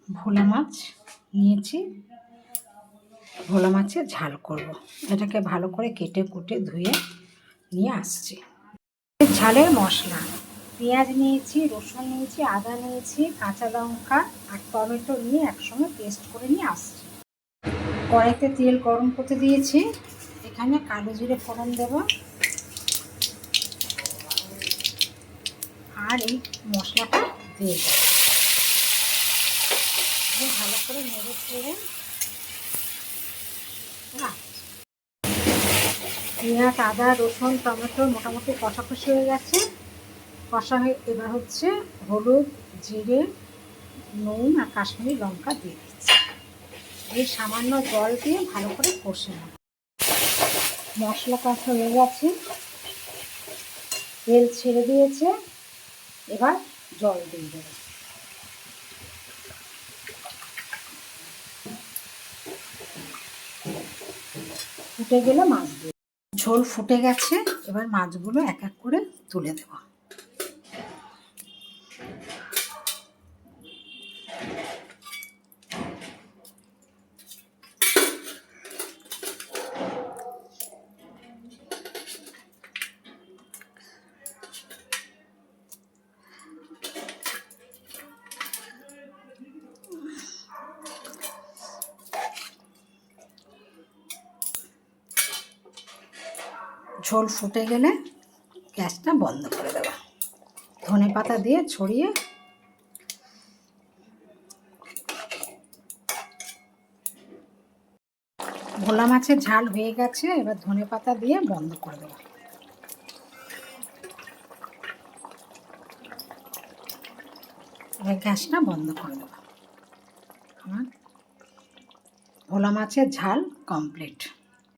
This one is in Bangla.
ভোলা মাছ নিয়েছি, ভোলা মাছের ঝাল করব। এটাকে ভালো করে কেটে কুটে ধুয়ে নিয়ে আসছি। ঝালের মশলা: পেঁয়াজ নিয়েছি, রসুন নিয়েছি, আদা নিয়েছি, কাঁচা লঙ্কা আর টমেটো নিয়ে একসঙ্গে পেস্ট করে নিয়ে আসছি। কড়াইতে তেল গরম করতে দিয়েছি, এখানে কালো জিরে ফোড়ন দেব আর এই মশলাটা দিয়ে দেব। ভালো করে নেড়ে চেড়ে পেঁয়াজ, আদা, রসুন, টমেটো মোটামুটি কষাকষি হয়ে গেছে। কষা হয়ে এবার হচ্ছে হলুদ, জিরে, নুন আর কাশ্মীরি লঙ্কা দিয়ে দিচ্ছি। এই সামান্য জল দিয়ে ভালো করে কষে নেব। মশলা কষা হয়ে গেছে, তেল ছেড়ে দিয়েছে, এবার জল দিয়ে দেবো। ফুটে গেলে মাছ দিয়ে, ঝোল ফুটে গেছে, এবার মাছগুলো এক এক করে তুলে দেব। ঝোল ফুটে গেলে গ্যাসটা বন্ধ করে দেবো। ধনেপাতা দিয়ে ছড়িয়ে ভোলা মাছের ঝাল হয়ে গেছে, এবার ধনেপাতা দিয়ে বন্ধ করে দেবো। এবার গ্যাসটা বন্ধ করে দেবো। আমার ভোলা মাছের ঝাল কমপ্লিট।